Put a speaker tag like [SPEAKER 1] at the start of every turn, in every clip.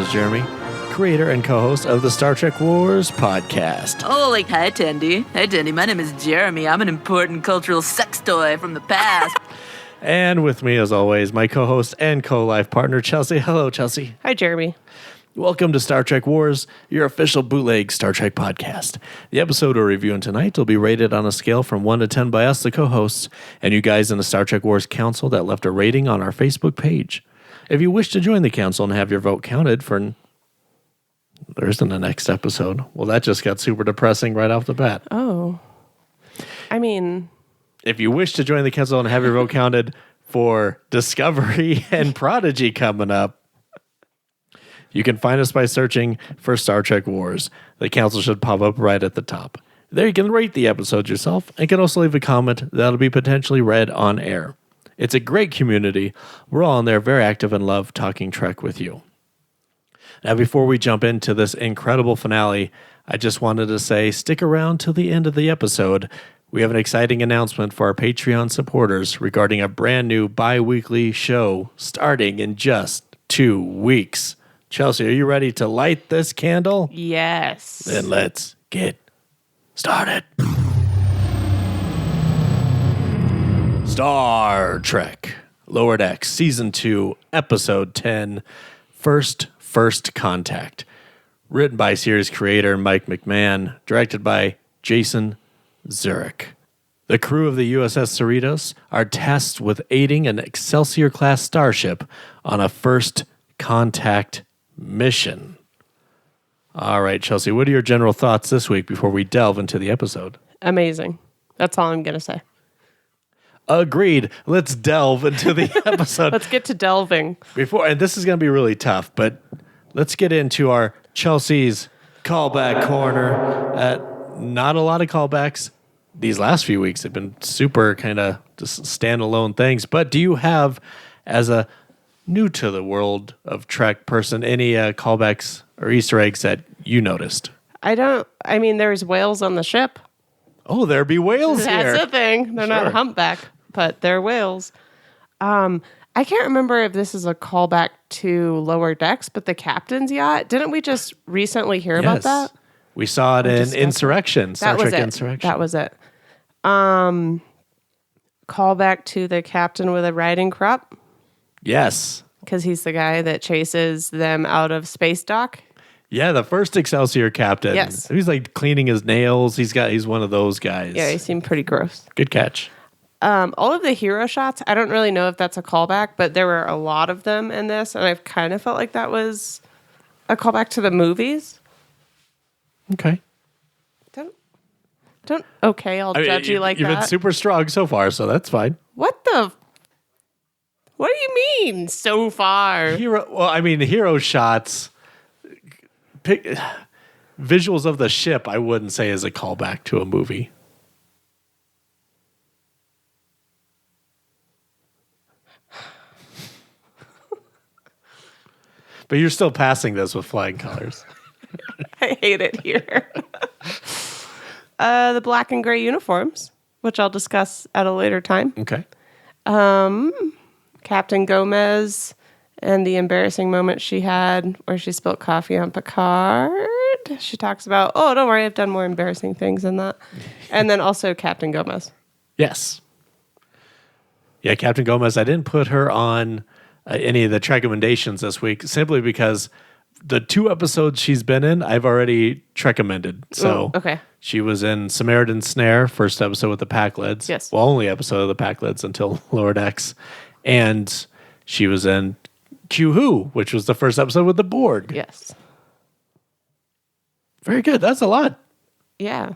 [SPEAKER 1] is Jeremy, creator and co-host of the Star Trek Wars podcast.
[SPEAKER 2] Oh, like, hi, Tandy. Hi, Tandy. My name is Jeremy. I'm an important cultural sex toy from the past.
[SPEAKER 1] And with me, as always, my co-host and co-life partner, Chelsea. Hello, Chelsea.
[SPEAKER 3] Hi, Jeremy.
[SPEAKER 1] Welcome to Star Trek Wars, your official bootleg Star Trek podcast. The episode we're reviewing tonight will be rated on a scale from 1 to 10 by us, the co-hosts, and you guys in the Star Trek Wars Council that left a rating on our Facebook page. If you wish to join the council and have your vote counted for... There isn't a next episode. Well, that just got super depressing right off the bat.
[SPEAKER 3] Oh. I mean...
[SPEAKER 1] If you wish to join the council and have your vote counted for Discovery and Prodigy coming up, you can find us by searching for Star Trek Wars. The council should pop up right at the top. There you can rate the episode yourself and can also leave a comment that'll be potentially read on air. It's a great community. We're all in there very active and love talking Trek with you. Now, before we jump into this incredible finale, I just wanted to say stick around till the end of the episode. We have an exciting announcement for our Patreon supporters regarding a brand new bi-weekly show starting in just 2 weeks. Chelsea, are you ready to light this candle?
[SPEAKER 3] Yes.
[SPEAKER 1] Then let's get started. Star Trek Lower Decks Season 2, Episode 10, First Contact. Written by series creator Mike McMahon, directed by Jason Zurich. The crew of the USS Cerritos are tasked with aiding an Excelsior-class starship on a first contact mission. All right, Chelsea, what are your general thoughts this week before we delve into the episode?
[SPEAKER 3] Amazing. That's all I'm going to say.
[SPEAKER 1] Agreed. Let's delve into the episode.
[SPEAKER 3] Let's get to delving.
[SPEAKER 1] And this is going to be really tough, but let's get into our Chelsea's Callback Corner. Not a lot of callbacks. These last few weeks have been super kind of just standalone things. But do you have, as a new to the world of Trek person, any callbacks or Easter eggs that you noticed?
[SPEAKER 3] I mean, there's whales on the ship.
[SPEAKER 1] Oh, there be whales here.
[SPEAKER 3] That's the thing. They're not humpback, but they're whales. I can't remember if this is a callback to Lower Decks, but the captain's yacht. Didn't we just recently hear about that?
[SPEAKER 1] We saw it in Insurrection, Star Trek Insurrection.
[SPEAKER 3] That was it. Callback to the captain with a riding crop. Yes. Because he's the guy that chases them out of space dock.
[SPEAKER 1] Yeah, the first Excelsior captain.
[SPEAKER 3] Yes.
[SPEAKER 1] He's like cleaning his nails. He's one of those guys.
[SPEAKER 3] Yeah, he seemed pretty gross.
[SPEAKER 1] Good catch.
[SPEAKER 3] All of the hero shots, I don't really know if that's a callback, but there were a lot of them in this, and I've kind of felt like that was a callback to the movies.
[SPEAKER 1] Okay.
[SPEAKER 3] I'll judge you like that.
[SPEAKER 1] You've been super strong so far, so that's fine.
[SPEAKER 3] What do you mean, so far?
[SPEAKER 1] Hero shots, visuals of the ship, I wouldn't say is a callback to a movie. But you're still passing this with flying colors.
[SPEAKER 3] I hate it here. The black and gray uniforms, which I'll discuss at a later time.
[SPEAKER 1] Okay.
[SPEAKER 3] Captain Gomez and the embarrassing moment she had where she spilled coffee on Picard. She talks about, oh, don't worry, I've done more embarrassing things than that. And then also Captain Gomez.
[SPEAKER 1] Yes. Yeah, Captain Gomez, I didn't put her on any of the Trekcommendations this week simply because the 2 episodes she's been in, I've already Trekcommended. So
[SPEAKER 3] okay.
[SPEAKER 1] She was in Samaritan Snare, first episode with the Packlids.
[SPEAKER 3] Yes.
[SPEAKER 1] Well, only episode of the Packlids until Lower Decks. And she was in Q-Who, which was the first episode with the Borg.
[SPEAKER 3] Yes.
[SPEAKER 1] Very good. That's a lot.
[SPEAKER 3] Yeah.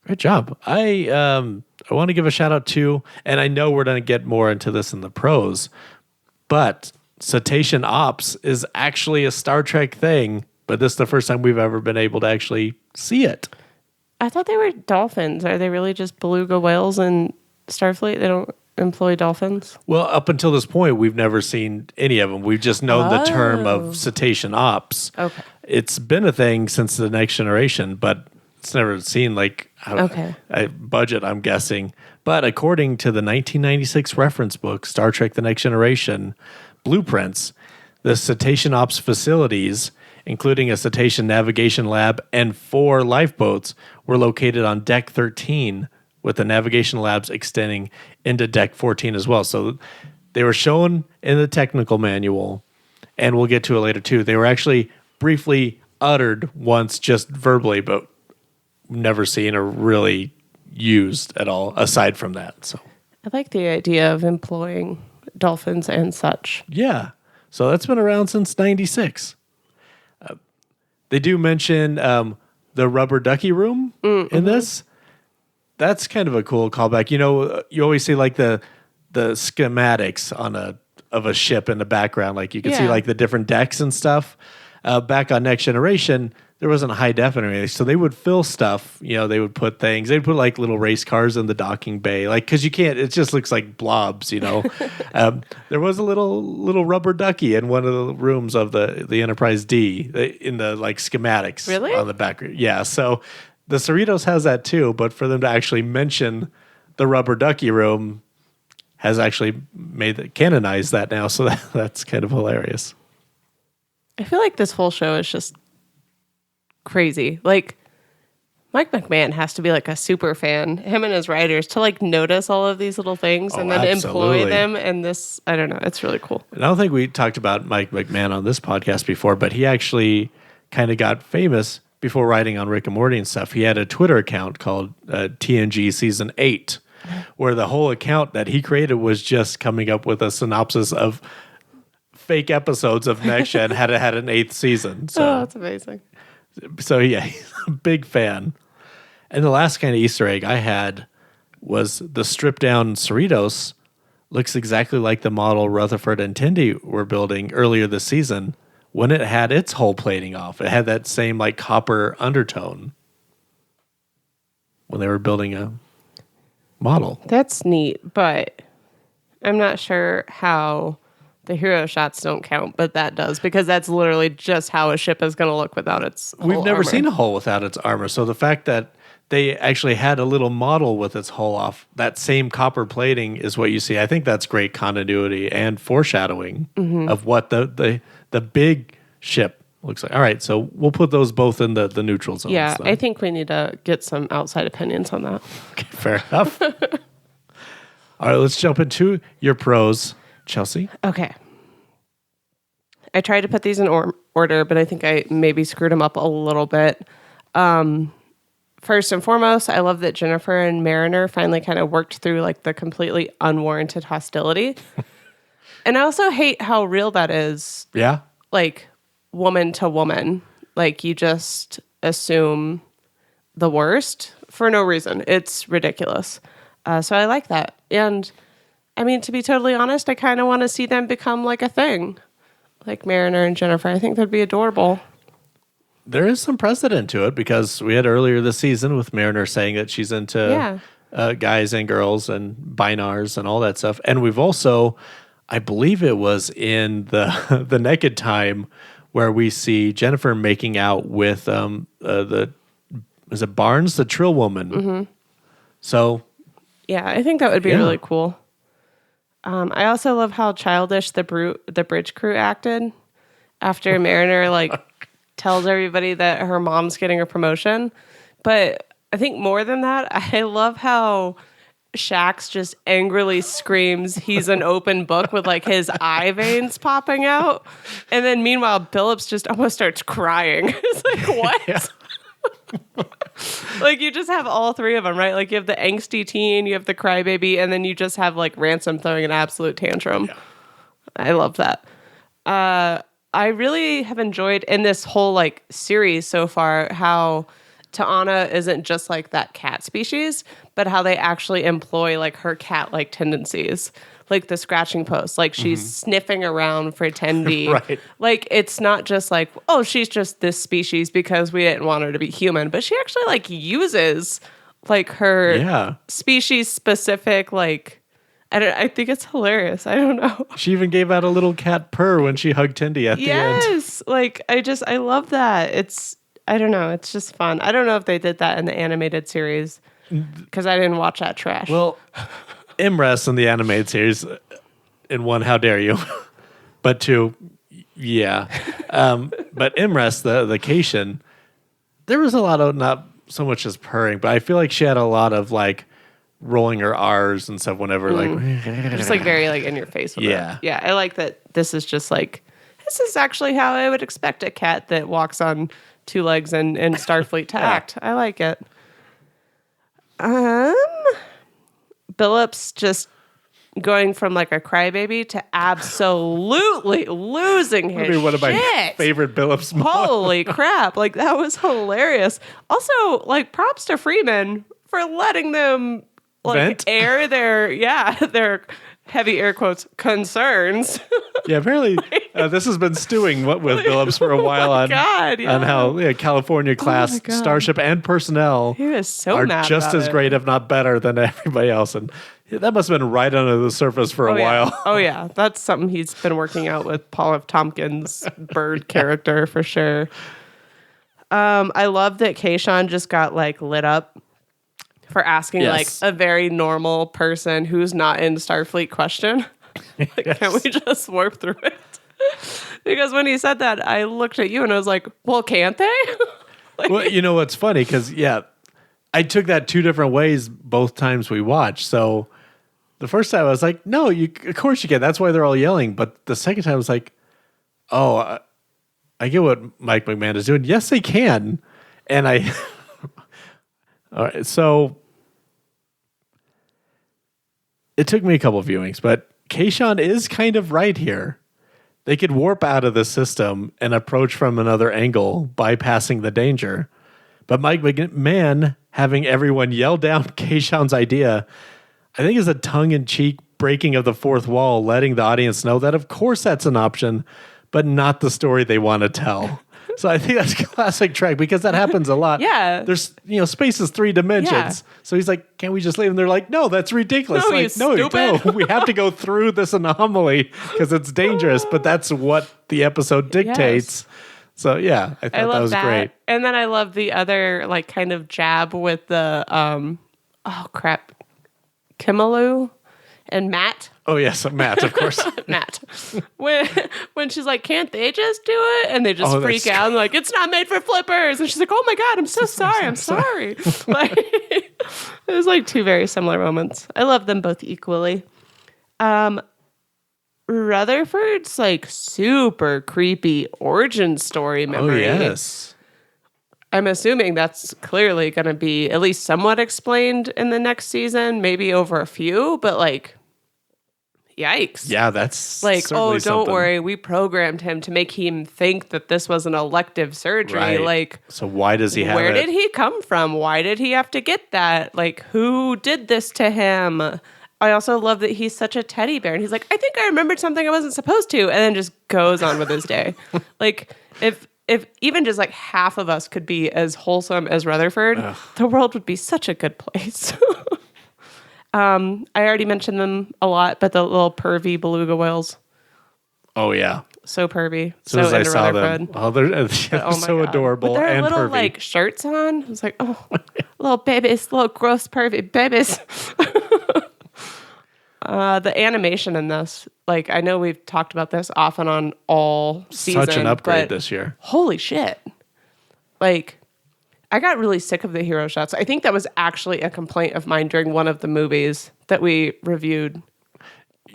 [SPEAKER 1] Great job. I want to give a shout out to, and I know we're going to get more into this in the pros, but Cetacean Ops is actually a Star Trek thing, but this is the first time we've ever been able to actually see it.
[SPEAKER 3] I thought they were dolphins. Are they really just beluga whales in Starfleet? They don't employ dolphins?
[SPEAKER 1] Well, up until this point, we've never seen any of them. We've just known the term of Cetacean Ops.
[SPEAKER 3] Okay.
[SPEAKER 1] It's been a thing since the Next Generation, but it's never seen a budget, I'm guessing. But according to the 1996 reference book, Star Trek The Next Generation Blueprints, The cetacean ops facilities, including a cetacean navigation lab and 4 lifeboats, were located on Deck 13, with the navigation labs extending into Deck 14 as well. So they were shown in the technical manual, and we'll get to it later too. They were actually briefly uttered once just verbally, but never seen or really used at all aside from that. So
[SPEAKER 3] I like the idea of employing dolphins and such.
[SPEAKER 1] yeah. So that's been around since 96. They do mention the rubber ducky room in this. That's kind of a cool callback. You know, you always see like the schematics of a ship in the background. Like you can see like the different decks and stuff. Back on Next Generation, there wasn't high def or anything, so they would fill stuff. You know, they would put things. They'd put like little race cars in the docking bay, like because you can't. It just looks like blobs. You know, there was a little rubber ducky in one of the rooms of the Enterprise D in the like schematics.
[SPEAKER 3] Really?
[SPEAKER 1] On the back. Yeah. So the Cerritos has that too, but for them to actually mention the rubber ducky room has actually canonized that now. So that's kind of hilarious.
[SPEAKER 3] I feel like this whole show is just crazy. Like, Mike McMahon has to be like a super fan, him and his writers, to like notice all of these little things and then employ them. And this, I don't know, it's really cool.
[SPEAKER 1] And I don't think we talked about Mike McMahon on this podcast before, but he actually kind of got famous before writing on Rick and Morty and stuff. He had a Twitter account called TNG Season 8, where the whole account that he created was just coming up with a synopsis of fake episodes of Next Gen had an 8th season. So.
[SPEAKER 3] Oh, that's amazing.
[SPEAKER 1] So yeah, he's a big fan. And the last kind of Easter egg I had was the stripped down Cerritos looks exactly like the model Rutherford and Tindy were building earlier this season when it had its hull plating off. It had that same like copper undertone when they were building a model.
[SPEAKER 3] That's neat, but I'm not sure how the hero shots don't count, but that does, because that's literally just how a ship is going to look without its hull
[SPEAKER 1] We've never
[SPEAKER 3] armor.
[SPEAKER 1] seen a hull without its armor. So the fact that they actually had a little model with its hull off, that same copper plating is what you see. I think that's great continuity and foreshadowing of what the big ship looks like. All right, so we'll put those both in the neutral zones.
[SPEAKER 3] Yeah,
[SPEAKER 1] then.
[SPEAKER 3] I think we need to get some outside opinions on that.
[SPEAKER 1] Okay, fair enough. All right, let's jump into your pros, Chelsea.
[SPEAKER 3] Okay. I tried to put these in order, but I think I maybe screwed them up a little bit. First and foremost, I love that Jennifer and Mariner finally kind of worked through like the completely unwarranted hostility. And I also hate how real that is.
[SPEAKER 1] Yeah.
[SPEAKER 3] Like woman to woman. Like you just assume the worst for no reason. It's ridiculous. So I like that. And I mean, to be totally honest, I kind of want to see them become like a thing. Like Mariner and Jennifer. I think that'd be adorable.
[SPEAKER 1] There is some precedent to it because we had earlier this season with Mariner saying that she's into guys and girls and binars and all that stuff. And we've also, I believe it was in the Naked Time where we see Jennifer making out with is it Barnes, the Trill Woman? Mm-hmm. So,
[SPEAKER 3] yeah, I think that would be really cool. I also love how childish the bridge crew acted after Mariner tells everybody that her mom's getting a promotion. But I think more than that, I love how Shax just angrily screams he's an open book with like his eye veins popping out. And then meanwhile, Phillips just almost starts crying. It's like, what?
[SPEAKER 1] Yeah.
[SPEAKER 3] Like you just have all three of them, right? Like you have the angsty teen, you have the crybaby, and then you just have like Ransom throwing an absolute tantrum. Yeah. I love that. I really have enjoyed in this whole like series so far how T'Ana isn't just like that cat species, but how they actually employ like her cat-like tendencies, like the scratching post, like she's sniffing around for Tendi.
[SPEAKER 1] Right.
[SPEAKER 3] Like it's not just like, oh, she's just this species because we didn't want her to be human, but she actually like uses like her species specific like. I think it's hilarious. I don't know.
[SPEAKER 1] She even gave out a little cat purr when she hugged Tendi at the end.
[SPEAKER 3] Yes. Like, I love that. I don't know. It's just fun. I don't know if they did that in the animated series because I didn't watch that trash.
[SPEAKER 1] Well, Imres in the animated series, in one, how dare you? But two, Yeah. But Imrest, the Cation, there was a lot of not so much as purring, but I feel like she had a lot of like rolling her R's and stuff whenever
[SPEAKER 3] Just like very like in your face with
[SPEAKER 1] Yeah.
[SPEAKER 3] it. Yeah. I like that this is just like, this is actually how I would expect a cat that walks on two legs and Starfleet to act. I like it. Billups just going from like a crybaby to absolutely losing his
[SPEAKER 1] Maybe one of my
[SPEAKER 3] shit.
[SPEAKER 1] favorite Billups moments.
[SPEAKER 3] Holy crap. Like, that was hilarious. Also, like, props to Freeman for letting them, like,
[SPEAKER 1] Vent?
[SPEAKER 3] air their heavy air quotes concerns.
[SPEAKER 1] Yeah, apparently this has been stewing with Billups for a while on how California class
[SPEAKER 3] God.
[SPEAKER 1] starship and personnel
[SPEAKER 3] He was so
[SPEAKER 1] are
[SPEAKER 3] mad
[SPEAKER 1] just
[SPEAKER 3] about
[SPEAKER 1] as
[SPEAKER 3] it.
[SPEAKER 1] great, if not better, than everybody else. And that must have been right under the surface for a while.
[SPEAKER 3] Oh, yeah. That's something he's been working out with Paul F. Tompkins' bird character for sure. I love that Kayshawn just got like lit up for asking like a very normal person who's not in Starfleet question. Like, can't we just warp through it? Because when he said that, I looked at you and I was like, well, can't they? Like,
[SPEAKER 1] Well, you know what's funny? Because, I took that two different ways both times we watched. So the first time I was like, no, of course you can. That's why they're all yelling. But the second time I was like, oh, I get what Mike McMahon is doing. Yes, they can. And all right, so it took me a couple of viewings, but Kayshawn is kind of right here. They could warp out of the system and approach from another angle, bypassing the danger. But Mike McMahon having everyone yell down Kayshawn's idea, I think is a tongue-in-cheek breaking of the fourth wall, letting the audience know that of course that's an option, but not the story they want to tell. So I think that's classic Trek because that happens a lot.
[SPEAKER 3] Yeah.
[SPEAKER 1] There's, space is 3 dimensions.
[SPEAKER 3] Yeah.
[SPEAKER 1] So he's like, can't we just leave? And they're like, no, that's ridiculous.
[SPEAKER 3] No, you stupid.
[SPEAKER 1] No, we have to go through this anomaly because it's dangerous, but that's what the episode dictates.
[SPEAKER 3] Yes.
[SPEAKER 1] So yeah, I thought that was great.
[SPEAKER 3] And then I love the other like kind of jab with the Kimalu and Matt.
[SPEAKER 1] Oh yes, Matt, of course.
[SPEAKER 3] Matt. When she's like, can't they just do it? And they just freak out and like, it's not made for flippers. And she's like, oh my God, I'm so sorry. I'm sorry. Like, it was like two very similar moments. I love them both equally. Rutherford's like super creepy origin story memory.
[SPEAKER 1] Oh yes.
[SPEAKER 3] I'm assuming that's clearly going to be at least somewhat explained in the next season, maybe over a few, but like, yikes.
[SPEAKER 1] Yeah, that's
[SPEAKER 3] like,
[SPEAKER 1] certainly
[SPEAKER 3] don't
[SPEAKER 1] something.
[SPEAKER 3] worry, we programmed him to make him think that this was an elective surgery.
[SPEAKER 1] Right.
[SPEAKER 3] Like,
[SPEAKER 1] so why does he have
[SPEAKER 3] where
[SPEAKER 1] it?
[SPEAKER 3] did he come from? Why did he have to get that? Like, who did this to him? I also love that he's such a teddy bear. And he's like, I think I remembered something I wasn't supposed to. And then just goes on with his day. Like, if even just like half of us could be as wholesome as Rutherford, the world would be such a good place. I already mentioned them a lot, but the little pervy beluga whales.
[SPEAKER 1] Oh yeah.
[SPEAKER 3] So pervy.
[SPEAKER 1] As soon as I
[SPEAKER 3] into
[SPEAKER 1] saw
[SPEAKER 3] Rutherford.
[SPEAKER 1] them, they're
[SPEAKER 3] Oh my
[SPEAKER 1] so
[SPEAKER 3] God.
[SPEAKER 1] adorable
[SPEAKER 3] With their
[SPEAKER 1] and
[SPEAKER 3] little
[SPEAKER 1] pervy.
[SPEAKER 3] like shirts on. I was like, oh, little babies, little gross pervy babies. The animation in this, like, I know we've talked about this off and on all season.
[SPEAKER 1] Such an upgrade
[SPEAKER 3] but
[SPEAKER 1] this year.
[SPEAKER 3] Holy shit. Like, I got really sick of the hero shots. I think that was actually a complaint of mine during one of the movies that we reviewed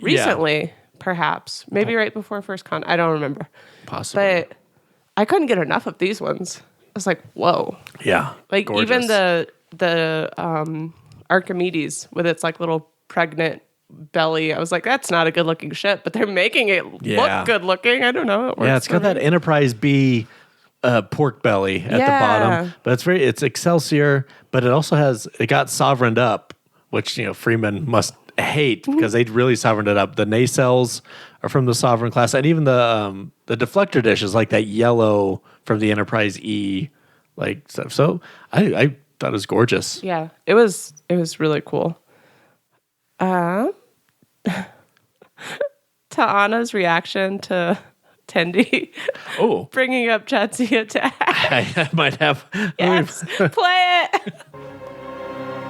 [SPEAKER 3] recently, perhaps. Maybe right before First Con. I don't remember.
[SPEAKER 1] Possibly.
[SPEAKER 3] But I couldn't get enough of these ones. I was like, whoa.
[SPEAKER 1] Yeah.
[SPEAKER 3] Like,
[SPEAKER 1] gorgeous.
[SPEAKER 3] even the Archimedes with its like little pregnant belly, I was like, that's not a good looking ship, but they're making it look good looking. I don't know. It works
[SPEAKER 1] it's got
[SPEAKER 3] for me.
[SPEAKER 1] that Enterprise B pork belly at the bottom, but it's Excelsior, but it got sovereigned up, which Freeman must hate because they really sovereigned it up. The nacelles are from the Sovereign class, and even the deflector dish is like that yellow from the Enterprise E like stuff. So I thought it was gorgeous.
[SPEAKER 3] Yeah, it was really cool. Ta'ana's reaction to Tendi bringing up Jadzia to act.
[SPEAKER 1] I might have.
[SPEAKER 3] Yes, play it.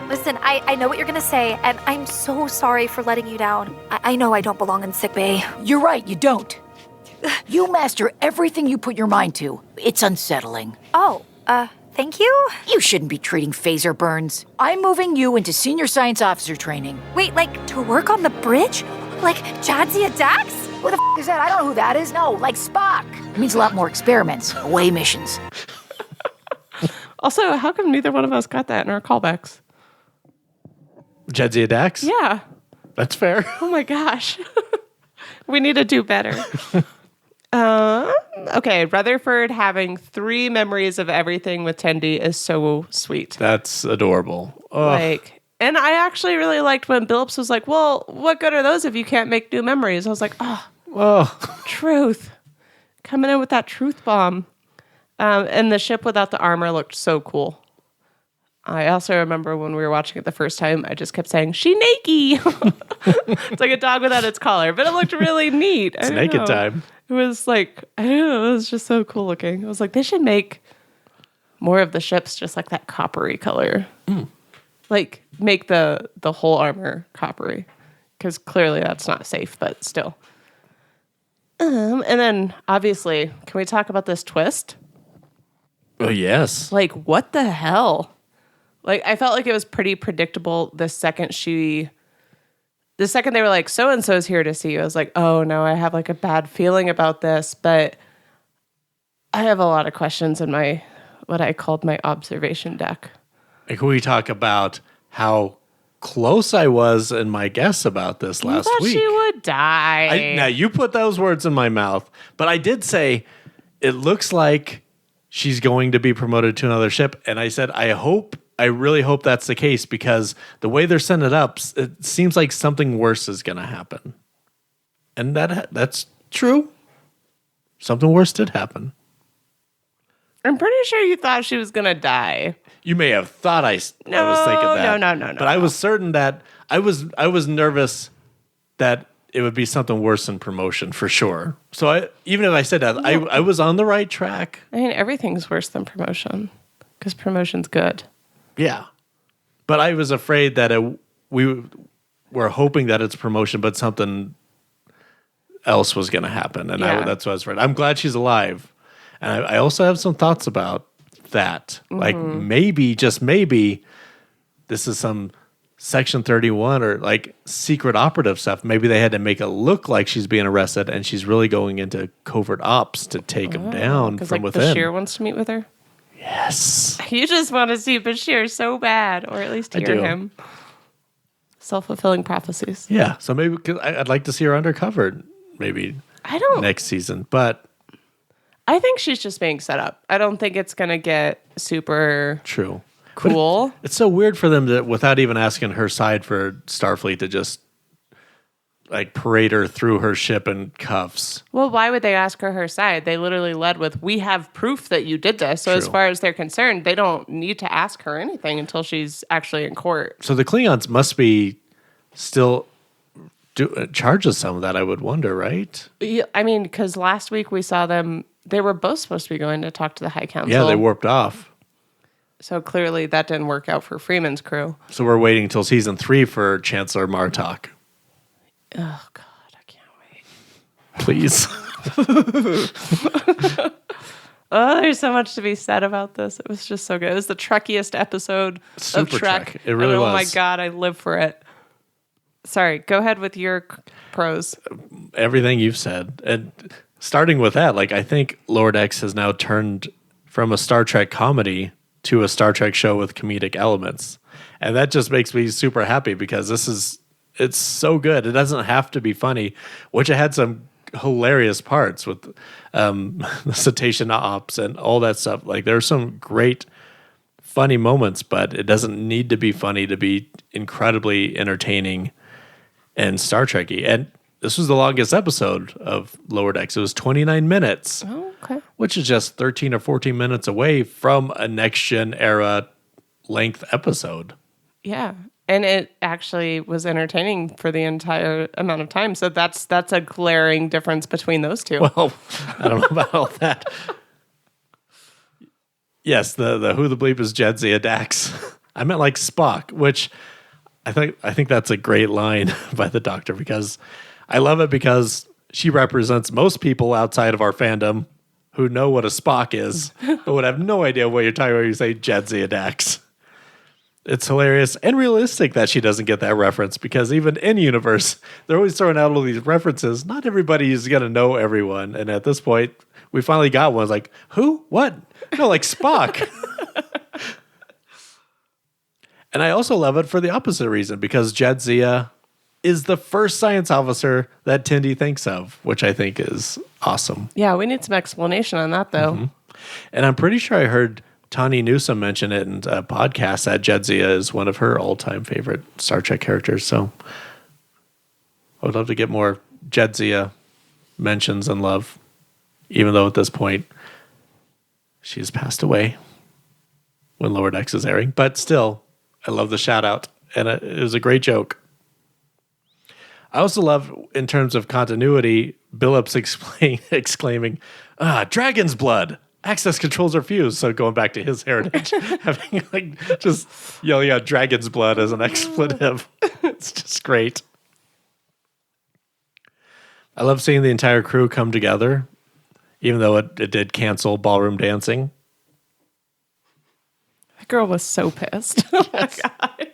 [SPEAKER 4] Listen, I know what you're going to say, and I'm so sorry for letting you down. I know I don't belong in sickbay.
[SPEAKER 5] You're right, you don't. You master everything you put your mind to. It's unsettling.
[SPEAKER 4] Oh, thank you?
[SPEAKER 5] You shouldn't be treating phaser burns. I'm moving you into senior science officer training.
[SPEAKER 4] Wait, like, to work on the bridge? Like Jadzia Dax?
[SPEAKER 5] Who the is that? I don't know who that is. No, like Spock. It means a lot more experiments, away missions.
[SPEAKER 3] Also, how come neither one of us got that in our callbacks?
[SPEAKER 1] Jadzia Dax?
[SPEAKER 3] Yeah.
[SPEAKER 1] That's fair.
[SPEAKER 3] Oh my gosh. We need to do better. Okay, Rutherford having 3 memories of everything with Tendi is so sweet.
[SPEAKER 1] That's adorable. Ugh.
[SPEAKER 3] And I actually really liked when Billups was like, well, what good are those if you can't make new memories? I was like, truth. Coming in with that truth bomb. And the ship without the armor looked so cool. I also remember when we were watching it the first time, I just kept saying, she naked. It's like a dog without its collar, but it looked really neat.
[SPEAKER 1] It's naked time.
[SPEAKER 3] It was like, I don't know, it was just so cool looking. I was like, they should make more of the ships just like that coppery color. Like, make the whole armor coppery. Because clearly that's not safe, but still. And then, obviously, can we talk about this twist?
[SPEAKER 1] Oh, yes.
[SPEAKER 3] Like, what the hell? Like, I felt like it was pretty predictable the second they were like, so-and-so's here to see you. I was like, oh, no, I have, like, a bad feeling about this. But I have a lot of questions in what I called my observation deck.
[SPEAKER 1] Like, we talk about how close I was in my guess about this last week.
[SPEAKER 3] She would die.
[SPEAKER 1] Now, you put those words in my mouth, but I did say it looks like she's going to be promoted to another ship. And I said, I really hope that's the case because the way they're setting it up, it seems like something worse is going to happen. And that's true. Something worse did happen.
[SPEAKER 3] I'm pretty sure you thought she was going to die.
[SPEAKER 1] You may have thought I was thinking that.
[SPEAKER 3] No.
[SPEAKER 1] But I was certain that I was nervous that it would be something worse than promotion for sure. So even if I said that, I was on the right track.
[SPEAKER 3] I mean, everything's worse than promotion because promotion's good.
[SPEAKER 1] Yeah. But I was afraid that we were hoping that it's promotion, but something else was going to happen. And that's what I was afraid. I'm glad she's alive. And I also have some thoughts about that. Mm-hmm. Like maybe, just maybe, this is some Section 31 or like secret operative stuff. Maybe they had to make it look like she's being arrested and she's really going into covert ops to take him down from within.
[SPEAKER 3] Bashir wants to meet with her?
[SPEAKER 1] Yes.
[SPEAKER 3] You just want to see Bashir so bad, or at least hear him. Self-fulfilling prophecies.
[SPEAKER 1] Yeah. So maybe I'd like to see her undercover maybe next season. But
[SPEAKER 3] I think she's just being set up. I don't think it's going to get super cool.
[SPEAKER 1] It's so weird for them to, without even asking her side for Starfleet, to just like parade her through her ship in cuffs.
[SPEAKER 3] Well, why would they ask her side? They literally led with, we have proof that you did this. So as far as they're concerned, they don't need to ask her anything until she's actually in court.
[SPEAKER 1] So the Klingons must be still charged with some of that, I would wonder, right?
[SPEAKER 3] Yeah, I mean, because last week we saw them, they were both supposed to be going to talk to the High Council.
[SPEAKER 1] Yeah, they warped off.
[SPEAKER 3] So clearly that didn't work out for Freeman's crew.
[SPEAKER 1] So we're waiting until season 3 for Chancellor Martok.
[SPEAKER 3] Oh, God, I can't wait.
[SPEAKER 1] Please.
[SPEAKER 3] Oh, there's so much to be said about this. It was just so good. It was the Trekkiest episode of Trek.
[SPEAKER 1] It really was.
[SPEAKER 3] Oh, my God, I live for it. Sorry, go ahead with your pros.
[SPEAKER 1] Everything you've said. And starting with that, like I think Lower Decks has now turned from a Star Trek comedy to a Star Trek show with comedic elements. And that just makes me super happy because it's so good. It doesn't have to be funny, which it had some hilarious parts with the cetacean ops and all that stuff. Like there's some great funny moments, but it doesn't need to be funny to be incredibly entertaining and Star Trek-y. And this was the longest episode of Lower Decks. It was 29 minutes, which is just 13 or 14 minutes away from a next-gen era length episode.
[SPEAKER 3] Yeah. And it actually was entertaining for the entire amount of time. So that's a glaring difference between those two.
[SPEAKER 1] Well, I don't know about all that. Yes, the who the bleep is Jadzia Dax. I meant like Spock, which I think that's a great line by the Doctor because I love it because she represents most people outside of our fandom who know what a Spock is, but would have no idea what you're talking about when you say Jadzia Dax. It's hilarious and realistic that she doesn't get that reference, because even in universe, they're always throwing out all these references. Not everybody is going to know everyone. And at this point, we finally got one. It's like, who? What? No, like Spock. And I also love it for the opposite reason, because Jadzia is the first science officer that Tindy thinks of, which I think is awesome.
[SPEAKER 3] Yeah, we need some explanation on that, though.
[SPEAKER 1] Mm-hmm. And I'm pretty sure I heard Tawny Newsome mention it in a podcast that Jadzia is one of her all-time favorite Star Trek characters. So I would love to get more Jadzia mentions and love, even though at this point she's passed away when Lower Decks is airing. But still, I love the shout-out, and it was a great joke. I also love, in terms of continuity, Billups exclaiming, dragon's blood! Access controls are fused. So going back to his heritage, having like just yelling out dragon's blood as an expletive. It's just great. I love seeing the entire crew come together, even though it did cancel ballroom dancing.
[SPEAKER 3] That girl was so pissed. Oh my God.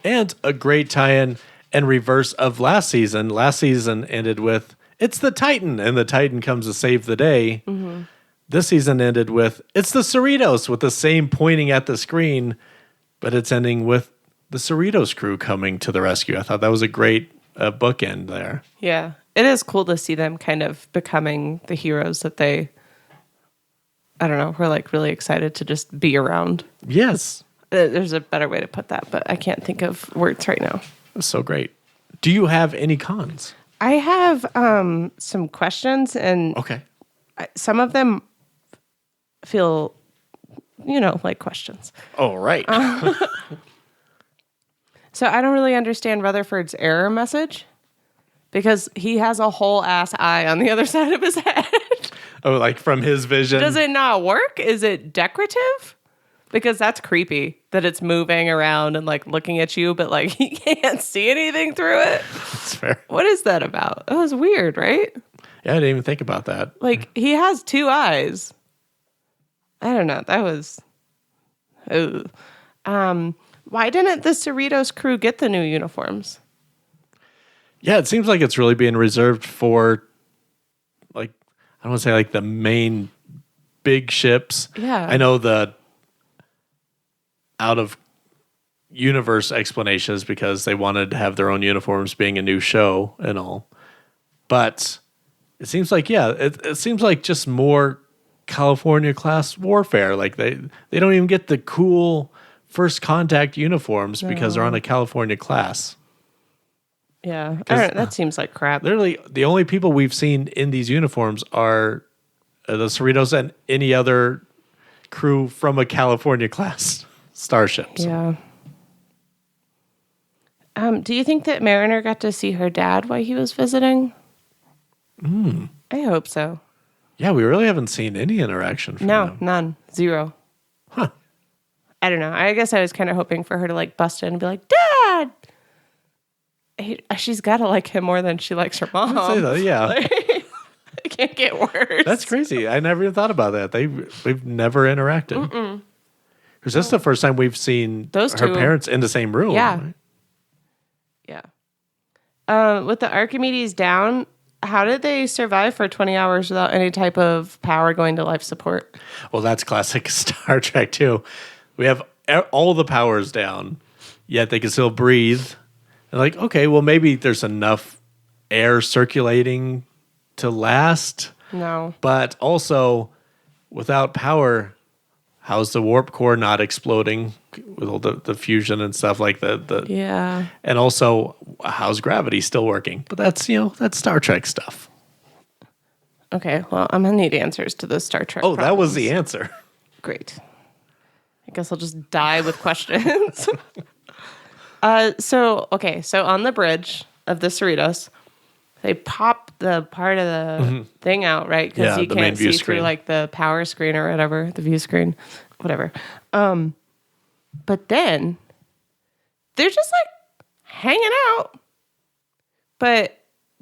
[SPEAKER 1] And a great tie-in and reverse of last season. Last season ended with, it's the Titan, and the Titan comes to save the day. Mm-hmm. This season ended with, it's the Cerritos, with the same pointing at the screen, but it's ending with the Cerritos crew coming to the rescue. I thought that was a great bookend there.
[SPEAKER 3] Yeah. It is cool to see them kind of becoming the heroes that they, I don't know, we're like really excited to just be around.
[SPEAKER 1] Yes.
[SPEAKER 3] There's a better way to put that, but I can't think of words right now.
[SPEAKER 1] That's so great. Do you have any cons?
[SPEAKER 3] I have some questions, and
[SPEAKER 1] Okay.
[SPEAKER 3] some of them feel, like questions.
[SPEAKER 1] Oh, right.
[SPEAKER 3] So I don't really understand Rutherford's error message, because he has a whole ass eye on the other side of his head.
[SPEAKER 1] Oh, like from his vision?
[SPEAKER 3] Does it not work? Is it decorative? Because that's creepy that it's moving around and like looking at you, but like he can't see anything through it.
[SPEAKER 1] That's fair.
[SPEAKER 3] What is that about? That was weird, right?
[SPEAKER 1] Yeah, I didn't even think about that.
[SPEAKER 3] Like he has two eyes. I don't know. That was. Why didn't the Cerritos crew get the new uniforms?
[SPEAKER 1] Yeah, it seems like it's really being reserved for, like, I don't want to say like the main big ships.
[SPEAKER 3] Yeah.
[SPEAKER 1] I know the out of universe explanations because they wanted to have their own uniforms being a new show and all. But it seems like, it seems like just more California class warfare. Like they don't even get the cool First Contact uniforms because they're on a California class.
[SPEAKER 3] Yeah. I don't know, that seems like crap.
[SPEAKER 1] Literally, the only people we've seen in these uniforms are the Cerritos and any other crew from a California class starship. So.
[SPEAKER 3] Yeah. Do you think that Mariner got to see her dad while he was visiting? I hope so.
[SPEAKER 1] Yeah, we really haven't seen any interaction from them.
[SPEAKER 3] None. Zero.
[SPEAKER 1] Huh.
[SPEAKER 3] I don't know. I guess I was kind of hoping for her to like bust in and be like, Dad! She's got to like him more than she likes her mom.
[SPEAKER 1] I'd say that, yeah.
[SPEAKER 3] Like, it can't get worse.
[SPEAKER 1] That's crazy. I never even thought about that. We've never interacted. Because that's the first time we've seen
[SPEAKER 3] Those
[SPEAKER 1] her
[SPEAKER 3] two.
[SPEAKER 1] parents in the same room.
[SPEAKER 3] Yeah.
[SPEAKER 1] Right?
[SPEAKER 3] Yeah. With the Archimedes down, how did they survive for 20 hours without any type of power going to life support?
[SPEAKER 1] Well, that's classic Star Trek, too. We have all the powers down, yet they can still breathe. And like, okay, well, maybe there's enough air circulating to last.
[SPEAKER 3] No.
[SPEAKER 1] But also, without power, how's the warp core not exploding with all the fusion and stuff like that?
[SPEAKER 3] Yeah.
[SPEAKER 1] And also, how's gravity still working? But that's, that's Star Trek stuff.
[SPEAKER 3] Okay, well, I'm going to need answers to those Star Trek
[SPEAKER 1] Oh, that was
[SPEAKER 3] problems.
[SPEAKER 1] the answer.
[SPEAKER 3] Great. I guess I'll just die with questions. So on the bridge of the Cerritos, they pop the part of the thing out, right? Because
[SPEAKER 1] Yeah,
[SPEAKER 3] you
[SPEAKER 1] the main
[SPEAKER 3] can't
[SPEAKER 1] view
[SPEAKER 3] see
[SPEAKER 1] screen.
[SPEAKER 3] through like the power screen or whatever, the view screen, whatever. But then they're just like hanging out. But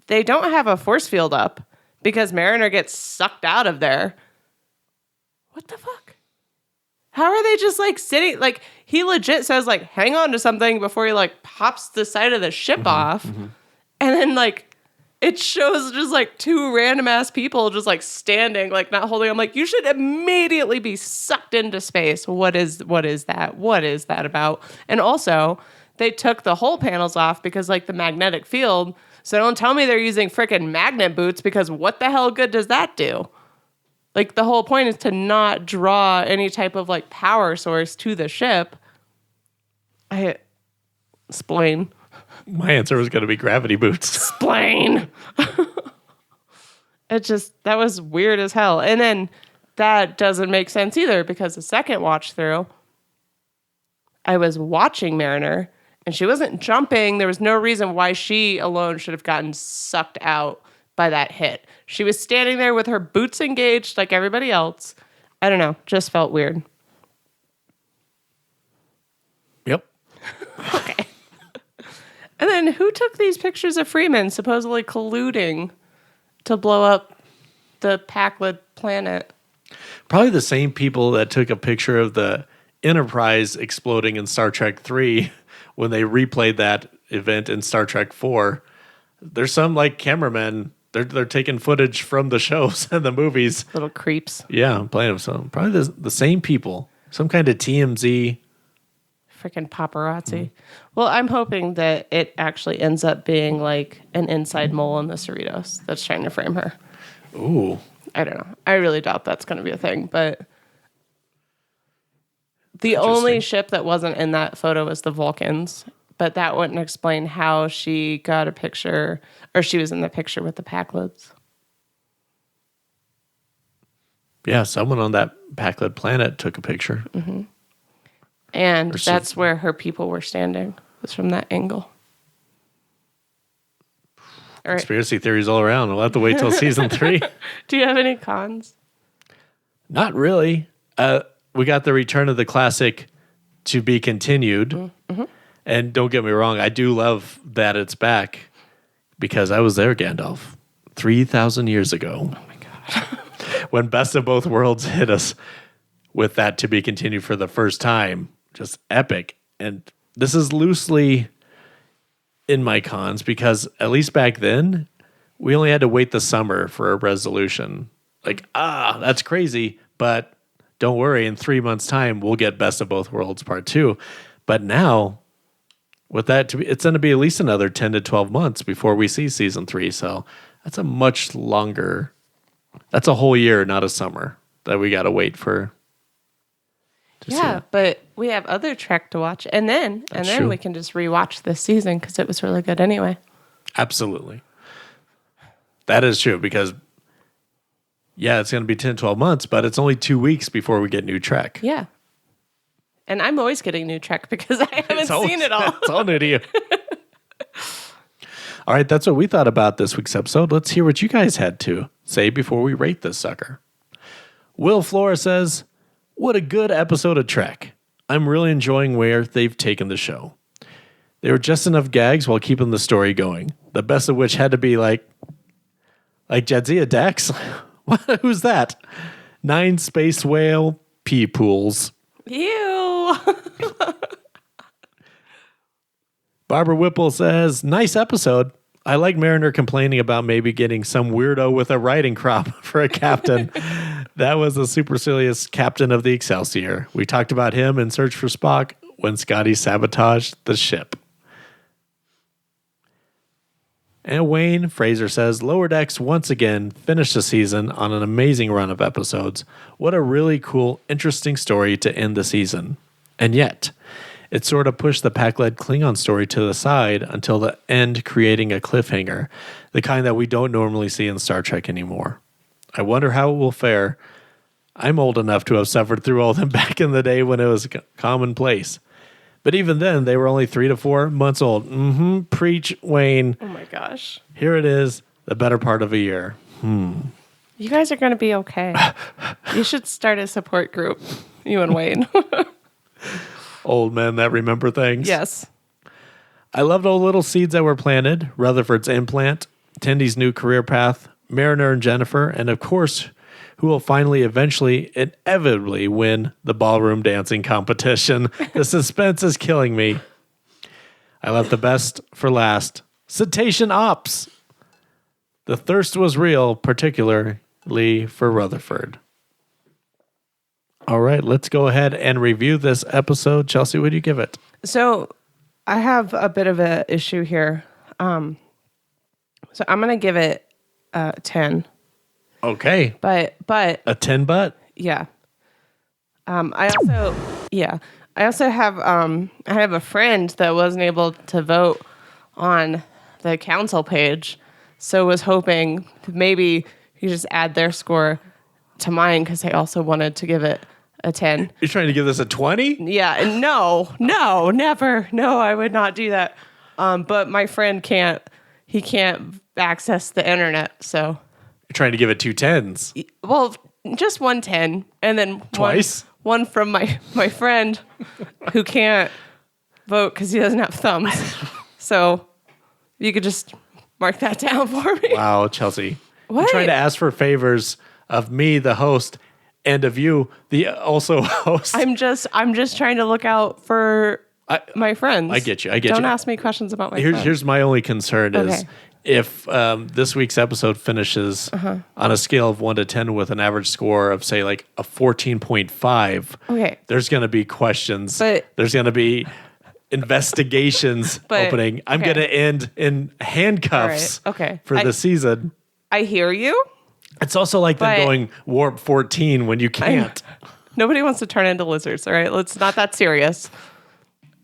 [SPEAKER 3] they don't have a force field up because Mariner gets sucked out of there. What the fuck? How are they just like sitting? Like he legit says like, hang on to something before he like pops the side of the ship off. And then like it shows just like two random ass people just like standing, like not holding. I'm like, you should immediately be sucked into space. What is that? What is that about? And also they took the whole panels off because like the magnetic field. So don't tell me they're using freaking magnet boots because what the hell good does that do? Like, the whole point is to not draw any type of, like, power source to the ship. Explain.
[SPEAKER 1] My answer was going to be gravity boots.
[SPEAKER 3] Explain. That was weird as hell. And then that doesn't make sense either because the second watch through, I was watching Mariner, and she wasn't jumping. There was no reason why she alone should have gotten sucked out by that hit. She was standing there with her boots engaged like everybody else. I don't know. Just felt weird.
[SPEAKER 1] Yep.
[SPEAKER 3] Okay. And then who took these pictures of Freeman supposedly colluding to blow up the Pakled planet?
[SPEAKER 1] Probably the same people that took a picture of the Enterprise exploding in Star Trek 3 when they replayed that event in Star Trek 4. There's some like cameramen. They're taking footage from the shows and the movies.
[SPEAKER 3] Little creeps.
[SPEAKER 1] Yeah, playing them. So probably the same people. Some kind of TMZ.
[SPEAKER 3] Freaking paparazzi. Well, I'm hoping that it actually ends up being like an inside mole in the Cerritos that's trying to frame her.
[SPEAKER 1] Ooh.
[SPEAKER 3] I don't know. I really doubt that's going to be a thing, but the only ship that wasn't in that photo was the Vulcans, but that wouldn't explain how she got a picture, or she was in the picture with the Pakleds.
[SPEAKER 1] Yeah, someone on that Pakled planet took a picture.
[SPEAKER 3] Mm-hmm. And that's where her people were standing, was from that angle. All right.
[SPEAKER 1] Conspiracy theories all around. We'll have to wait till season 3.
[SPEAKER 3] Do you have any cons?
[SPEAKER 1] Not really. We got the return of the classic to be continued. Mm-hmm. And don't get me wrong, I do love that it's back because I was there, Gandalf, 3,000 years ago.
[SPEAKER 3] Oh, my God.
[SPEAKER 1] When Best of Both Worlds hit us with that to be continued for the first time. Just epic. And this is loosely in my cons because at least back then, we only had to wait the summer for a resolution. Like, that's crazy. But don't worry, in 3 months' time, we'll get Best of Both Worlds Part 2. But now, with that, it's going to be at least another 10 to 12 months before we see season 3. So that's a much longer, that's a whole year, not a summer, that we got to wait for.
[SPEAKER 3] Yeah, but we have other Trek to watch. And then
[SPEAKER 1] true.
[SPEAKER 3] We can just rewatch this season because it was really good anyway.
[SPEAKER 1] Absolutely. That is true because, yeah, it's going to be 10, 12 months, but it's only 2 weeks before we get new Trek.
[SPEAKER 3] Yeah. And I'm always getting new Trek because I haven't seen it all.
[SPEAKER 1] It's all new to you. All right, that's what we thought about this week's episode. Let's hear what you guys had to say before we rate this sucker. Will Flora says, what a good episode of Trek. I'm really enjoying where they've taken the show. There were just enough gags while keeping the story going. The best of which had to be like Jadzia Dax. Who's that? 9 space whale pee pools.
[SPEAKER 3] Ew.
[SPEAKER 1] Barbara Whipple says, nice episode. I like Mariner complaining about maybe getting some weirdo with a riding crop for a captain. That was the supercilious captain of the Excelsior. We talked about him in Search for Spock when Scotty sabotaged the ship. And Wayne Fraser says, Lower Decks once again finished the season on an amazing run of episodes. What a really cool, interesting story to end the season. And yet, it sort of pushed the Pakled Klingon story to the side until the end, creating a cliffhanger, the kind that we don't normally see in Star Trek anymore. I wonder how it will fare. I'm old enough to have suffered through all of them back in the day when it was commonplace. But even then, they were only 3 to 4 months old. Preach, Wayne.
[SPEAKER 3] Oh my gosh.
[SPEAKER 1] Here it is, the better part of a year.
[SPEAKER 3] You guys are going to be okay. You should start a support group, you and Wayne.
[SPEAKER 1] Old men that remember things.
[SPEAKER 3] Yes.
[SPEAKER 1] I loved all the little seeds that were planted. Rutherford's implant, Tendy's new career path, Mariner and Jennifer, and of course, who will finally, eventually, inevitably win the ballroom dancing competition. The suspense is killing me. I left the best for last. Cetacean Ops. The thirst was real, particularly for Rutherford. All right, let's go ahead and review this episode. Chelsea, what do you give it?
[SPEAKER 3] So I have a bit of an issue here. So I'm going to give it 10.
[SPEAKER 1] Okay.
[SPEAKER 3] But
[SPEAKER 1] A 10 butt?
[SPEAKER 3] yeah. I also have I have a friend that wasn't able to vote on the council page, so was hoping maybe you just add their score to mine because I also wanted to give it a 10.
[SPEAKER 1] You're trying to give this a 20?
[SPEAKER 3] Yeah, and no, never. No, I would not do that. But my friend can't access the internet, so
[SPEAKER 1] You're trying to give it 2 10s.
[SPEAKER 3] well, just 1 10 and then
[SPEAKER 1] Twice?
[SPEAKER 3] one from my friend who can't vote because he doesn't have thumbs. So you could just mark that down for me.
[SPEAKER 1] Wow, Chelsea.
[SPEAKER 3] What?
[SPEAKER 1] You're trying to ask for favors of me, the host, and of you, the also host.
[SPEAKER 3] I'm just trying to look out for my friends.
[SPEAKER 1] I get you.
[SPEAKER 3] Don't ask me questions about my friends.
[SPEAKER 1] Here's my only concern is
[SPEAKER 3] Okay.
[SPEAKER 1] if this week's episode finishes on a scale of 1 to 10 with an average score of, say, like a 14.5,
[SPEAKER 3] Okay.
[SPEAKER 1] there's going to be questions.
[SPEAKER 3] But-
[SPEAKER 1] there's going to be investigations
[SPEAKER 3] But-
[SPEAKER 1] opening. I'm
[SPEAKER 3] okay.
[SPEAKER 1] going to end in handcuffs
[SPEAKER 3] All right, okay.
[SPEAKER 1] for the season.
[SPEAKER 3] I hear you.
[SPEAKER 1] It's also like them
[SPEAKER 3] But-
[SPEAKER 1] going warp 14 when you can't.
[SPEAKER 3] Nobody wants to turn into lizards, all right? It's not that serious.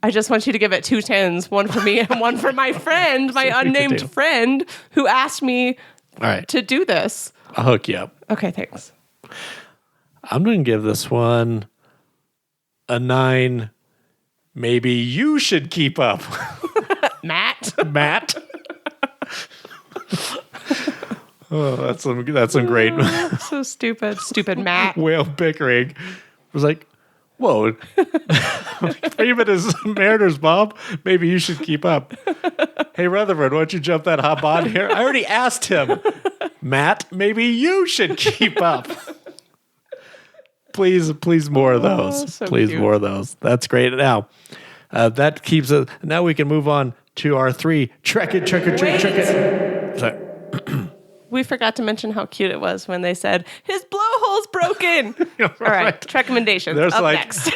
[SPEAKER 3] I just want you to give it 2 10s, one for me and one for my friend, my
[SPEAKER 1] we could do.
[SPEAKER 3] unnamed friend who asked me
[SPEAKER 1] All right.
[SPEAKER 3] to do this.
[SPEAKER 1] I'll hook you up.
[SPEAKER 3] Okay, thanks.
[SPEAKER 1] I'm going to give this one a 9. Maybe you should keep up,
[SPEAKER 3] Matt.
[SPEAKER 1] Matt. Oh, that's some great
[SPEAKER 3] So stupid. Stupid Matt.
[SPEAKER 1] whale bickering. It was like, whoa, Freeman is Mariners, Bob. Maybe you should keep up. Hey, Rutherford, why don't you jump that hop on here? I already asked him. Matt, maybe you should keep up. Please, more of those.
[SPEAKER 3] so
[SPEAKER 1] Please,
[SPEAKER 3] cute.
[SPEAKER 1] more of those. That's great. Now, that keeps it. Now we can move on to our 3 Trek it. Sorry.
[SPEAKER 3] We forgot to mention how cute it was when they said, his blowhole's broken. All right, Trekcommendations
[SPEAKER 1] There's
[SPEAKER 3] up
[SPEAKER 1] like-
[SPEAKER 3] next.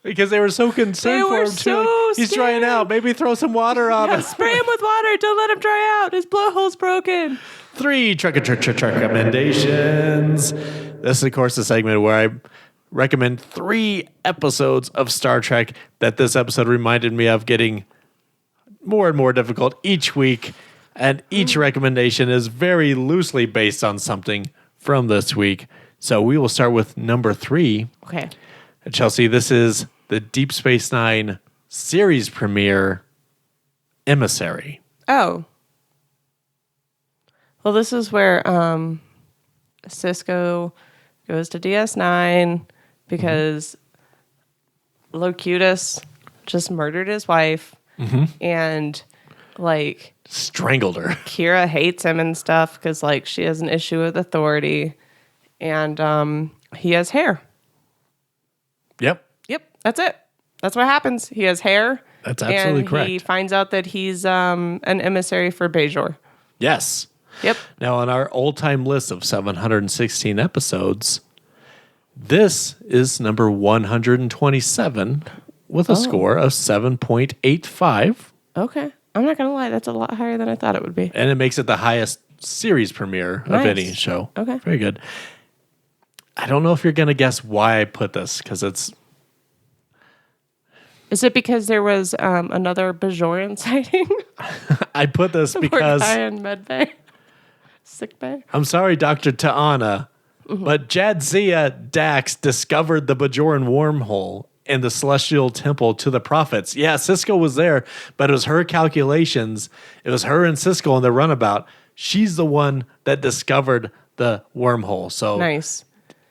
[SPEAKER 1] Because they were so concerned
[SPEAKER 3] They
[SPEAKER 1] for
[SPEAKER 3] were
[SPEAKER 1] him too.
[SPEAKER 3] so
[SPEAKER 1] Like, he's drying
[SPEAKER 3] scared.
[SPEAKER 1] out. Maybe throw some water on him.
[SPEAKER 3] Spray him with water. Don't let him dry out. His blowhole's broken.
[SPEAKER 1] 3 Trekcommendations. This is, of course, the segment where I recommend 3 episodes of Star Trek that this episode reminded me of getting more and more difficult each week. And each recommendation is very loosely based on something from this week. So we will start with number 3.
[SPEAKER 3] Okay.
[SPEAKER 1] Chelsea, this is the Deep Space Nine series premiere, Emissary.
[SPEAKER 3] Oh. Well, this is where Cisco goes to DS9 because Locutus just murdered his wife and like
[SPEAKER 1] Strangled her.
[SPEAKER 3] Kira hates him and stuff because like she has an issue with authority and he has hair.
[SPEAKER 1] Yep.
[SPEAKER 3] Yep, that's it. That's what happens. He has hair.
[SPEAKER 1] That's absolutely
[SPEAKER 3] and
[SPEAKER 1] correct.
[SPEAKER 3] He finds out that he's an emissary for Bajor.
[SPEAKER 1] Yes.
[SPEAKER 3] Yep.
[SPEAKER 1] Now, on our old-time list of 716 episodes, this is number 127 with a score of 7.85.
[SPEAKER 3] Okay. I'm not going to lie. That's a lot higher than I thought it would be.
[SPEAKER 1] And it makes it the highest series premiere of
[SPEAKER 3] Nice.
[SPEAKER 1] any show.
[SPEAKER 3] Okay.
[SPEAKER 1] Very good. I don't know if you're going to guess why I put this, because it's...
[SPEAKER 3] Is it because there was another Bajoran sighting?
[SPEAKER 1] I put this
[SPEAKER 3] Poor
[SPEAKER 1] because...
[SPEAKER 3] guy in medbay. Sick bay.
[SPEAKER 1] I'm sorry, Dr. Ta'ana, but Jadzia Dax discovered the Bajoran wormhole in the Celestial Temple to the prophets. Yeah, Cisco was there, but it was her calculations. It was her and Cisco on the runabout. She's the one that discovered the wormhole. So
[SPEAKER 3] Nice.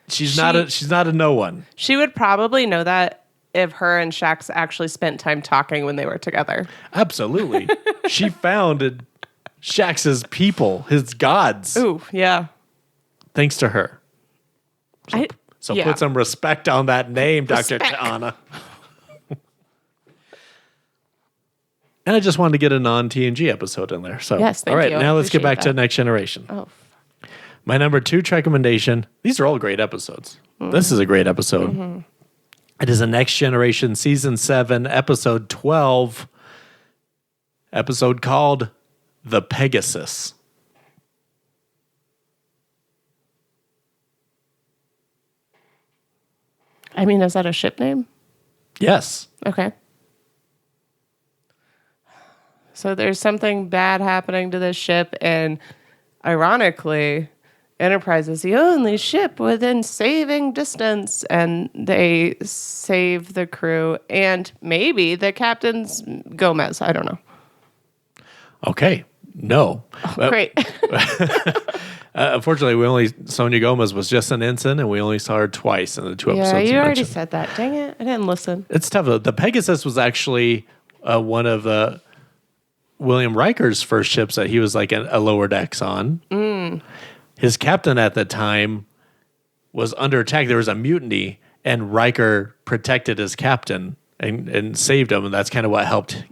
[SPEAKER 1] she's not a no one.
[SPEAKER 3] She would probably know that if her and Shax actually spent time talking when they were together.
[SPEAKER 1] Absolutely. She found Shax's people, his gods,
[SPEAKER 3] Ooh, yeah.
[SPEAKER 1] thanks to her. So
[SPEAKER 3] yeah.
[SPEAKER 1] put some respect on that name, Dr.
[SPEAKER 3] Respect.
[SPEAKER 1] T'Ana. And I just wanted to get a non-TNG episode in there. So,
[SPEAKER 3] Yes, thank
[SPEAKER 1] all right,
[SPEAKER 3] you. I
[SPEAKER 1] now let's get
[SPEAKER 3] appreciate
[SPEAKER 1] back to
[SPEAKER 3] that.
[SPEAKER 1] Next Generation.
[SPEAKER 3] Oh,
[SPEAKER 1] My number 2 recommendation. These are all great episodes. This is a great episode. It is a Next Generation Season 7, Episode 12, episode called The Pegasus.
[SPEAKER 3] I mean, is that a ship name?
[SPEAKER 1] Yes.
[SPEAKER 3] Okay. So there's something bad happening to this ship, and ironically, Enterprise is the only ship within saving distance, and they save the crew and maybe the captain's Gomez. I don't know.
[SPEAKER 1] Okay. No.
[SPEAKER 3] Great.
[SPEAKER 1] Unfortunately, Sonia Gomez was just an ensign, and we only saw her twice in the 2 episodes.
[SPEAKER 3] Yeah, you already
[SPEAKER 1] mentioned.
[SPEAKER 3] said that. Dang it. I didn't listen.
[SPEAKER 1] It's tough. The Pegasus was actually one of William Riker's first ships that he was like a lower decks on. His captain at the time was under attack. There was a mutiny, and Riker protected his captain and saved him, and that's kind of what helped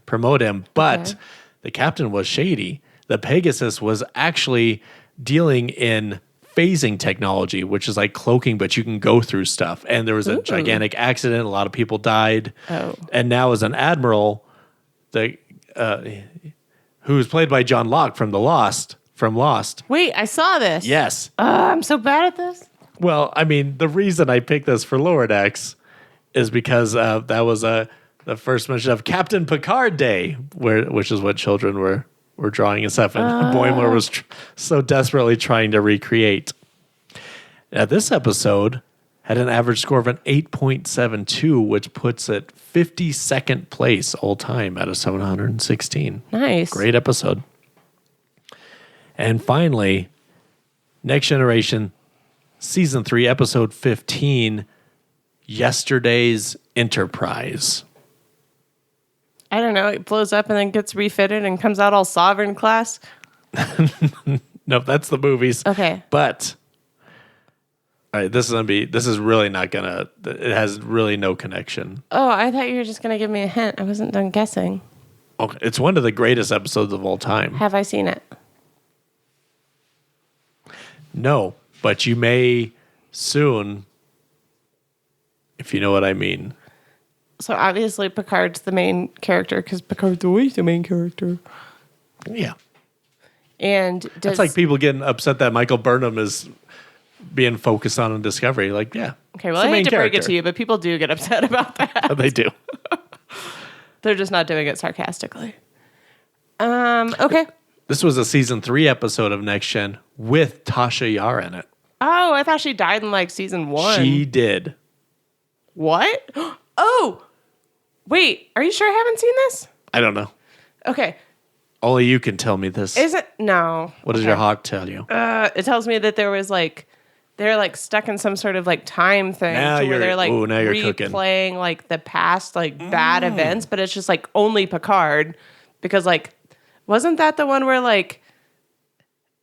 [SPEAKER 1] promote him. But the captain was shady. The Pegasus was actually dealing in phasing technology, which is like cloaking, but you can go through stuff. And there was a gigantic accident. A lot of people died.
[SPEAKER 3] Oh.
[SPEAKER 1] And now as an admiral, who was played by John Locke from Lost.
[SPEAKER 3] Wait, I saw this.
[SPEAKER 1] Yes.
[SPEAKER 3] I'm so bad at this.
[SPEAKER 1] Well, I mean, the reason I picked this for Lower Decks is because that was the first mention of Captain Picard Day, which is what children were drawing and stuff, and Boimler was so desperately trying to recreate. Now, this episode had an average score of an 8.72, which puts it 52nd place all time out of 716.
[SPEAKER 3] Nice.
[SPEAKER 1] Great episode. And finally, Next Generation, Season 3, Episode 15, Yesterday's Enterprise.
[SPEAKER 3] I don't know. It blows up and then gets refitted and comes out all sovereign class.
[SPEAKER 1] Nope, that's the movies.
[SPEAKER 3] Okay.
[SPEAKER 1] But all right, this is really not gonna. It has really no connection.
[SPEAKER 3] Oh, I thought you were just going to give me a hint. I wasn't done guessing.
[SPEAKER 1] Okay, it's one of the greatest episodes of all time.
[SPEAKER 3] Have I seen it?
[SPEAKER 1] No, but you may soon, if you know what I mean.
[SPEAKER 3] So obviously Picard's the main character because Picard's always the main character.
[SPEAKER 1] Yeah,
[SPEAKER 3] And
[SPEAKER 1] it's like people getting upset that Michael Burnham is being focused on Discovery. Like, yeah,
[SPEAKER 3] okay, well,
[SPEAKER 1] it's the
[SPEAKER 3] I hate
[SPEAKER 1] main
[SPEAKER 3] to break it
[SPEAKER 1] character.
[SPEAKER 3] to you, but people do get upset about that.
[SPEAKER 1] They do.
[SPEAKER 3] They're just not doing it sarcastically. Okay.
[SPEAKER 1] This was a Season 3 episode of Next Gen with Tasha Yar in it.
[SPEAKER 3] Oh, I thought she died in like season 1.
[SPEAKER 1] She did.
[SPEAKER 3] What? Oh, wait. Are you sure I haven't seen this?
[SPEAKER 1] I don't know.
[SPEAKER 3] Okay.
[SPEAKER 1] Only you can tell me this.
[SPEAKER 3] Is it? No.
[SPEAKER 1] What does your heart tell you?
[SPEAKER 3] It tells me that there was like, they're like stuck in some sort of like time thing
[SPEAKER 1] Now
[SPEAKER 3] to where
[SPEAKER 1] you're-
[SPEAKER 3] they're like
[SPEAKER 1] ooh, now you're cooking.
[SPEAKER 3] replaying like the past like bad events, but it's just like only Picard because like, wasn't that the one where like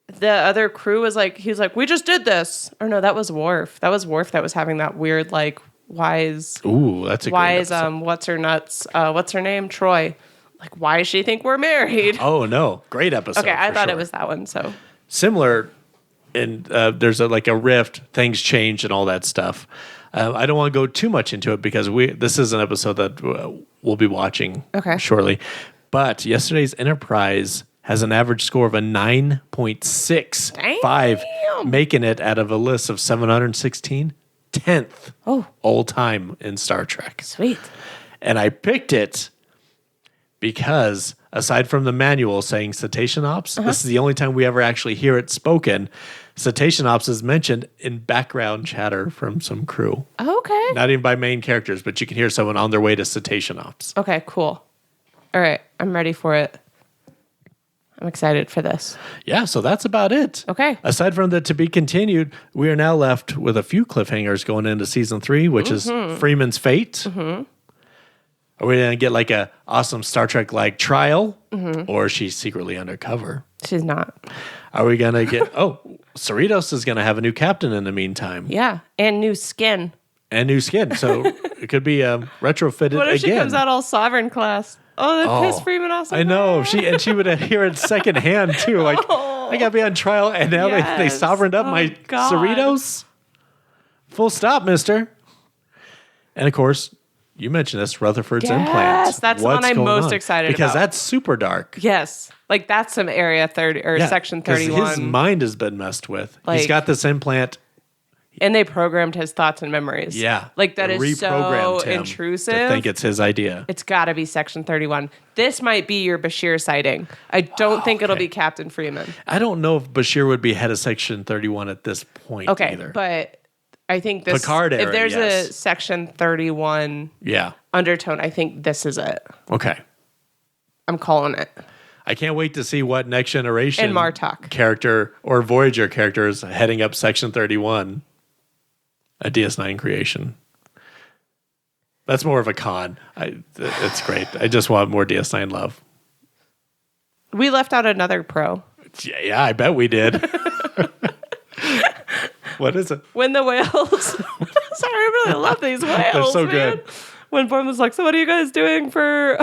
[SPEAKER 3] the other crew was like, he was like, we just did this. Or no, that was Worf. That was Worf that was having that weird like wise,
[SPEAKER 1] Ooh, that's a great episode.
[SPEAKER 3] what's her name? Troy. Like, why does she think we're married?
[SPEAKER 1] Oh, no. Great episode.
[SPEAKER 3] Okay, I
[SPEAKER 1] for
[SPEAKER 3] thought
[SPEAKER 1] sure.
[SPEAKER 3] it was that one. So
[SPEAKER 1] Similar, and there's a rift, things change and all that stuff. I don't want to go too much into it because this is an episode that we'll be watching shortly. But yesterday's Enterprise has an average score of a 9.65, making it out of a list of 716, 10th all time in Star Trek.
[SPEAKER 3] sweet.
[SPEAKER 1] And I picked it because aside from the manual saying cetacean ops, this is the only time we ever actually hear it spoken. Cetacean ops is mentioned in background chatter from some crew.
[SPEAKER 3] Okay.
[SPEAKER 1] Not even by main characters, but you can hear someone on their way to cetacean ops.
[SPEAKER 3] Okay, cool. All right, I'm ready for it. I'm excited for this.
[SPEAKER 1] Yeah, so that's about it.
[SPEAKER 3] Okay.
[SPEAKER 1] Aside from the to be continued, we are now left with a few cliffhangers going into season 3, which is Freeman's fate. Are we going to get like a awesome Star Trek like trial, or is she secretly undercover?
[SPEAKER 3] She's not.
[SPEAKER 1] Are we going to get? Oh, Cerritos is going to have a new captain in the meantime.
[SPEAKER 3] Yeah, and new skin.
[SPEAKER 1] And new skin, so it could be retrofitted
[SPEAKER 3] What if she
[SPEAKER 1] again.
[SPEAKER 3] comes out all sovereign class? Oh, that pissed Freeman off.
[SPEAKER 1] I know. She would hear it secondhand too. Like I got to be on trial, and now they
[SPEAKER 3] Yes.
[SPEAKER 1] sovereigned up
[SPEAKER 3] Oh,
[SPEAKER 1] my
[SPEAKER 3] God.
[SPEAKER 1] Cerritos. Full stop, Mister. And of course, you mentioned this Rutherford's implant.
[SPEAKER 3] Yes, that's the one I'm
[SPEAKER 1] going
[SPEAKER 3] most
[SPEAKER 1] on?
[SPEAKER 3] excited
[SPEAKER 1] because
[SPEAKER 3] about.
[SPEAKER 1] that's super dark.
[SPEAKER 3] Yes, like that's some area 30 or
[SPEAKER 1] Yeah,
[SPEAKER 3] section
[SPEAKER 1] 'cause
[SPEAKER 3] 31.
[SPEAKER 1] His mind has been messed with. He's
[SPEAKER 3] Like-
[SPEAKER 1] got this implant.
[SPEAKER 3] And they programmed his thoughts and memories.
[SPEAKER 1] Yeah,
[SPEAKER 3] like that
[SPEAKER 1] They
[SPEAKER 3] is so
[SPEAKER 1] reprogrammed him
[SPEAKER 3] intrusive.
[SPEAKER 1] to think it's his idea.
[SPEAKER 3] It's got to be section 31. This might be your Bashir sighting. I don't think it'll
[SPEAKER 1] okay.
[SPEAKER 3] be Captain Freeman.
[SPEAKER 1] I don't know if Bashir would be head of Section 31 at this point.
[SPEAKER 3] Okay,
[SPEAKER 1] either.
[SPEAKER 3] but I think this
[SPEAKER 1] Picard era,
[SPEAKER 3] if there's
[SPEAKER 1] yes.
[SPEAKER 3] a section 31
[SPEAKER 1] yeah.
[SPEAKER 3] undertone, I think this is it.
[SPEAKER 1] Okay.
[SPEAKER 3] I'm calling it.
[SPEAKER 1] I can't wait to see what Next Generation
[SPEAKER 3] And Martok.
[SPEAKER 1] character or Voyager character is heading up Section 31, a DS9 creation. That's more of a con. It's great. I just want more DS9 love.
[SPEAKER 3] We left out another pro.
[SPEAKER 1] Yeah, I bet we did. What is it?
[SPEAKER 3] When the whales. Sorry, I really love these whales.
[SPEAKER 1] They're so
[SPEAKER 3] man.
[SPEAKER 1] good.
[SPEAKER 3] When Bourne was like, so what are you guys doing for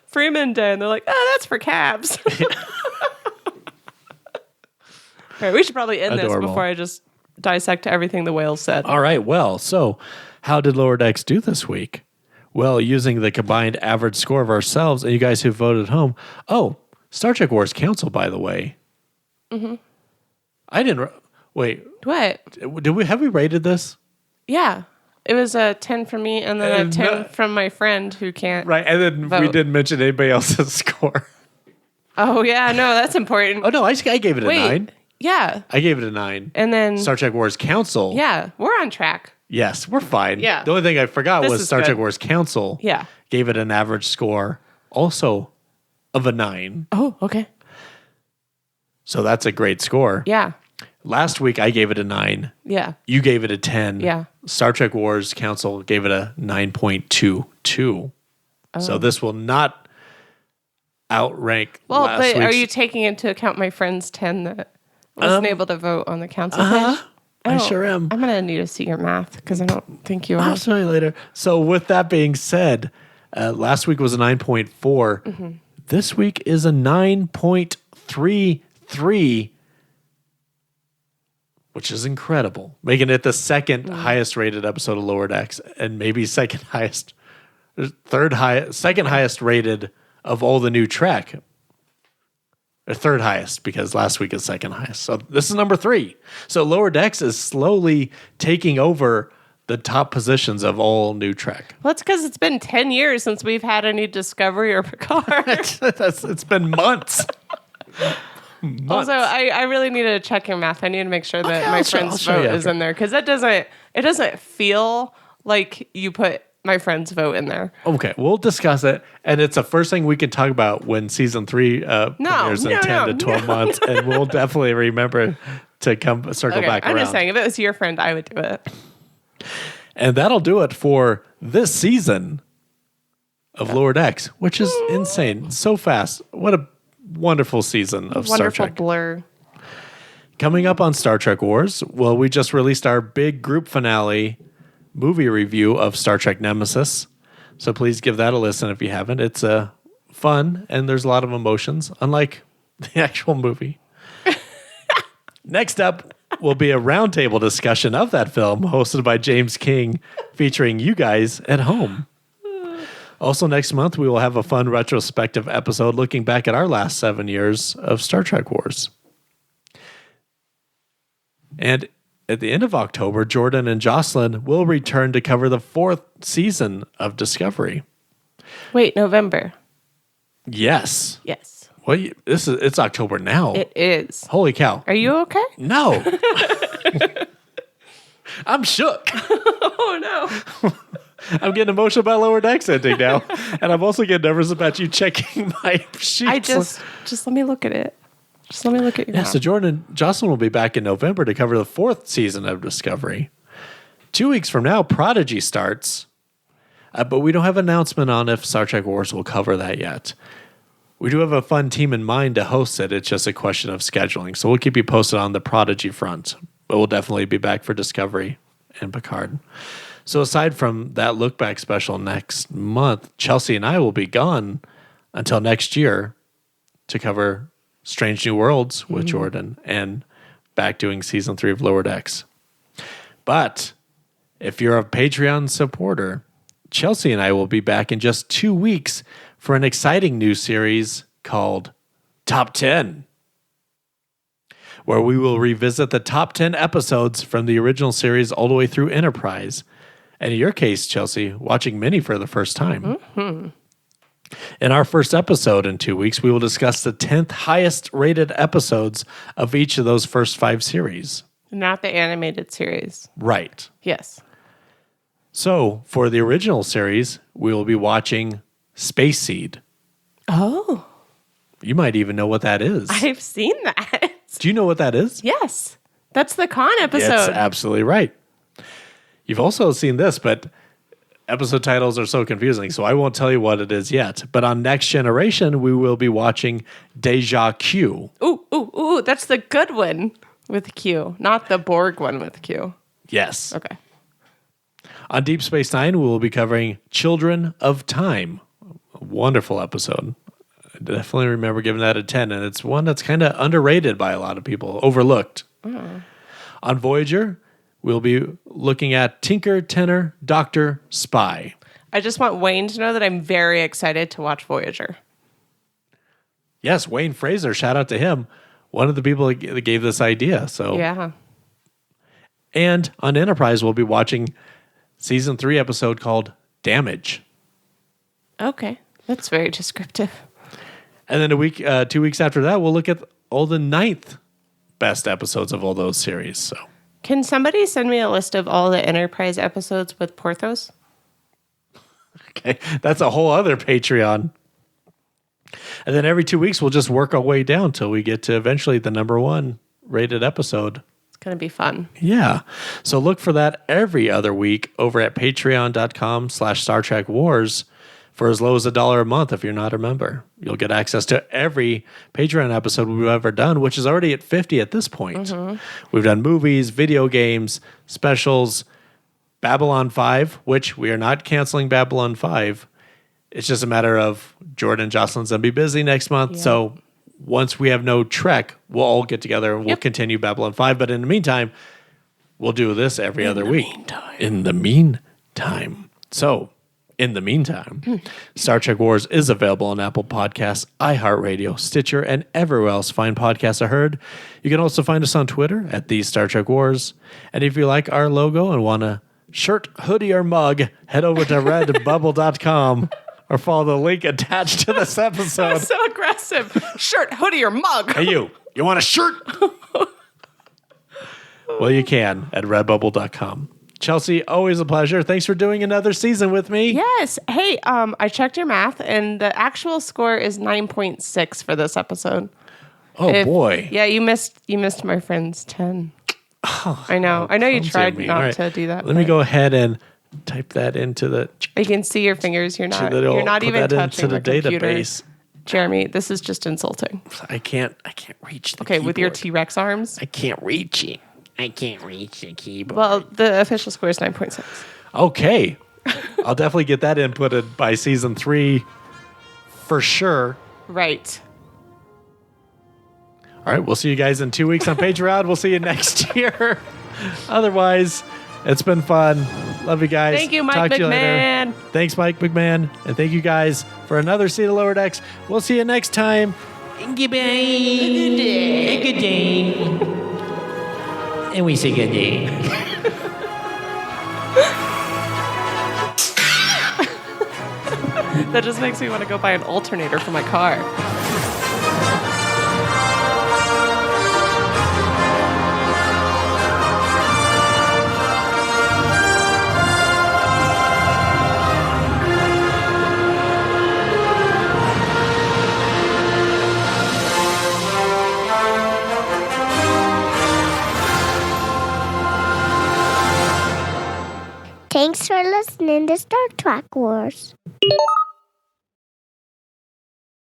[SPEAKER 3] Freeman Day? And they're like, oh, that's for cabs. All right, we should probably end
[SPEAKER 1] Adorable.
[SPEAKER 3] this before I just dissect everything the whales said.
[SPEAKER 1] All right, well, so how did Lower Decks do this week? Well, using the combined average score of ourselves and you guys who voted home. Oh, Star Trek Wars Council, by the way. Mm-hmm. I didn't... Wait,
[SPEAKER 3] What?
[SPEAKER 1] have we rated this?
[SPEAKER 3] Yeah. It was a 10 from me and then
[SPEAKER 1] And
[SPEAKER 3] a 10
[SPEAKER 1] no-
[SPEAKER 3] from my friend who can't.
[SPEAKER 1] Right, and then we
[SPEAKER 3] Vote.
[SPEAKER 1] didn't mention anybody else's score.
[SPEAKER 3] Oh, yeah, no, that's important.
[SPEAKER 1] Oh, no, I gave it a
[SPEAKER 3] Wait.
[SPEAKER 1] 9.
[SPEAKER 3] Yeah.
[SPEAKER 1] I gave it a 9.
[SPEAKER 3] And then,
[SPEAKER 1] Star Trek Wars Council.
[SPEAKER 3] yeah, we're on track.
[SPEAKER 1] Yes, we're fine.
[SPEAKER 3] Yeah.
[SPEAKER 1] The only thing I forgot
[SPEAKER 3] This
[SPEAKER 1] was
[SPEAKER 3] is
[SPEAKER 1] Star Trek
[SPEAKER 3] good.
[SPEAKER 1] Wars Council.
[SPEAKER 3] Yeah.
[SPEAKER 1] Gave it an average score also of a 9.
[SPEAKER 3] Oh, okay.
[SPEAKER 1] So that's a great score.
[SPEAKER 3] Yeah.
[SPEAKER 1] Last week I gave it a 9.
[SPEAKER 3] Yeah.
[SPEAKER 1] You gave it a 10.
[SPEAKER 3] Yeah.
[SPEAKER 1] Star Trek Wars Council gave it a 9.22. So this will not outrank
[SPEAKER 3] Well,
[SPEAKER 1] last
[SPEAKER 3] but are
[SPEAKER 1] week's.
[SPEAKER 3] you taking into account my friend's 10 that wasn't able to vote on the council page?
[SPEAKER 1] I sure am.
[SPEAKER 3] I'm going to need to see your math because I don't think you are.
[SPEAKER 1] I'll show you later. So with that being said, last week was a 9.4.
[SPEAKER 3] Mm-hmm.
[SPEAKER 1] This week is a 9.33, which is incredible, making it the second highest rated episode of Lower Decks and maybe second highest rated of all the new Trek. Or third highest, because last week is second highest. So this is number 3. So Lower Decks is slowly taking over the top positions of all new Trek.
[SPEAKER 3] Well, it's because it's been 10 years since we've had any Discovery or Picard.
[SPEAKER 1] It's been months.
[SPEAKER 3] Also, I really need to check your math. I need to make sure that my
[SPEAKER 1] I'll
[SPEAKER 3] friend's
[SPEAKER 1] show you
[SPEAKER 3] vote is
[SPEAKER 1] after.
[SPEAKER 3] in there because it doesn't feel like you put my friend's vote in there.
[SPEAKER 1] Okay, we'll discuss it, and it's the first thing we can talk about when season 3 premieres in 10 to 12 months, and we'll definitely remember to circle back
[SPEAKER 3] I'm
[SPEAKER 1] around.
[SPEAKER 3] just saying, if it was your friend, I would do it.
[SPEAKER 1] And that'll do it for this season of Lower Decks, which is insane. So fast. What a wonderful season of Star
[SPEAKER 3] Wonderful
[SPEAKER 1] Trek.
[SPEAKER 3] blur.
[SPEAKER 1] Coming up on Star Trek Wars, well, we just released our big group finale movie review of Star Trek Nemesis. So please give that a listen if you haven't. It's fun, and there's a lot of emotions, unlike the actual movie. Next up will be a roundtable discussion of that film hosted by James King, featuring you guys at home. Also, next month, we will have a fun retrospective episode looking back at our last 7 years of Star Trek Wars. And at the end of October, Jordan and Jocelyn will return to cover the 4th season of Discovery.
[SPEAKER 3] Wait, November.
[SPEAKER 1] Yes.
[SPEAKER 3] Yes,
[SPEAKER 1] Well, it's October now.
[SPEAKER 3] it is.
[SPEAKER 1] Holy cow.
[SPEAKER 3] Are you okay?
[SPEAKER 1] No. I'm shook.
[SPEAKER 3] Oh, no.
[SPEAKER 1] I'm getting emotional about Lower Decks ending now. And I'm also getting nervous about you checking my sheets.
[SPEAKER 3] I just let me look at it. Just let me look at your
[SPEAKER 1] Yeah,
[SPEAKER 3] math.
[SPEAKER 1] so Jordan and Jocelyn will be back in November to cover the 4th season of Discovery. 2 weeks from now, Prodigy starts. But we don't have an announcement on if Star Trek Wars will cover that yet. We do have a fun team in mind to host it. It's just a question of scheduling. So we'll keep you posted on the Prodigy front. But we'll definitely be back for Discovery and Picard. So aside from that look back special next month, Chelsea and I will be gone until next year to cover Strange New Worlds with Jordan and back doing season 3 of Lower Decks. But if you're a Patreon supporter, Chelsea and I will be back in just 2 weeks for an exciting new series called Top 10, where we will revisit the top 10 episodes from the original series all the way through Enterprise. And in your case, Chelsea, watching many for the first time. Mm-hmm. In our first episode in 2 weeks, we will discuss the 10th highest rated episodes of each of those first 5 series.
[SPEAKER 3] Not the animated series.
[SPEAKER 1] Right.
[SPEAKER 3] Yes.
[SPEAKER 1] So for the original series, we will be watching Space Seed.
[SPEAKER 3] Oh.
[SPEAKER 1] You might even know what that is.
[SPEAKER 3] I've seen that.
[SPEAKER 1] Do you know what that is?
[SPEAKER 3] Yes. That's the Khan episode.
[SPEAKER 1] That's absolutely right. You've also seen this, but episode titles are so confusing, so I won't tell you what it is yet. But on Next Generation, we will be watching Deja Q.
[SPEAKER 3] Ooh, that's the good one with Q, not the Borg one with Q.
[SPEAKER 1] Yes.
[SPEAKER 3] Okay.
[SPEAKER 1] On Deep Space Nine, we will be covering Children of Time. A wonderful episode. I definitely remember giving that a 10, and it's one that's kind of underrated by a lot of people, overlooked. On Voyager, we'll be looking at Tinker, Tenor, Doctor, Spy.
[SPEAKER 3] I just want Wayne to know that I'm very excited to watch Voyager.
[SPEAKER 1] Yes, Wayne Fraser, shout out to him. One of the people that gave this idea. So
[SPEAKER 3] Yeah.
[SPEAKER 1] And on Enterprise, we'll be watching season 3 episode called Damage.
[SPEAKER 3] Okay. That's very descriptive.
[SPEAKER 1] And then 2 weeks after that, we'll look at all the 9th best episodes of all those series. So
[SPEAKER 3] Can somebody send me a list of all the Enterprise episodes with Porthos?
[SPEAKER 1] okay, that's a whole other Patreon. And then every 2 weeks, we'll just work our way down till we get to eventually the number 1 rated episode.
[SPEAKER 3] It's going to be fun.
[SPEAKER 1] Yeah. So look for that every other week over at patreon.com/Star Trek Wars for as low as $1 a month if you're not a member. You'll get access to every Patreon episode we've ever done, which is already at 50 at this point. We've done movies, video games, specials, Babylon 5, which we are not canceling Babylon 5. It's just a matter of Jordan and Jocelyn's going to be busy next month.
[SPEAKER 3] Yeah.
[SPEAKER 1] So once we have no Trek, we'll all get together and we'll continue Babylon 5. But in the meantime, we'll do this every other week. In the meantime. So, in the meantime, Star Trek Wars is available on Apple Podcasts, iHeartRadio, Stitcher, and everywhere else fine podcasts are heard. You can also find us on Twitter at the Star Trek Wars. And if you like our logo and want a shirt, hoodie, or mug, head over to redbubble.com or follow the link attached to this episode.
[SPEAKER 3] That's so aggressive. Shirt, hoodie, or mug.
[SPEAKER 1] Hey, you want a shirt? Well, you can at redbubble.com. Chelsea, always a pleasure. Thanks for doing another season with me.
[SPEAKER 3] Yes. Hey, I checked your math, and the actual score is 9.6 for this episode.
[SPEAKER 1] Oh, boy.
[SPEAKER 3] Yeah, you missed my friend's 10. I know you tried not to do that.
[SPEAKER 1] Let me go ahead and type that into the.
[SPEAKER 3] You can see your fingers. You're not
[SPEAKER 1] put
[SPEAKER 3] even
[SPEAKER 1] that
[SPEAKER 3] touching
[SPEAKER 1] into the
[SPEAKER 3] computer.
[SPEAKER 1] database.
[SPEAKER 3] Jeremy, this is just insulting.
[SPEAKER 1] I can't reach the
[SPEAKER 3] Okay,
[SPEAKER 1] keyboard.
[SPEAKER 3] with your T-Rex arms.
[SPEAKER 1] I can't reach it. I can't reach the keyboard.
[SPEAKER 3] Well, the official score is 9.6.
[SPEAKER 1] Okay. I'll definitely get that inputted by season 3 for sure.
[SPEAKER 3] Right.
[SPEAKER 1] All right, we'll see you guys in 2 weeks on Patreon. We'll see you next year. Otherwise, it's been fun. Love you guys.
[SPEAKER 3] Thank you, Mike
[SPEAKER 1] Talk to you later.
[SPEAKER 3] McMahon.
[SPEAKER 1] Thanks, Mike McMahon. And thank you guys for another seat of Lower Decks. We'll see you next time.
[SPEAKER 2] Goodbye. Good day. And we say good day.
[SPEAKER 3] That just makes me want to go buy an alternator for my car.
[SPEAKER 6] Thanks Thanks for listening to Star Trek Wars.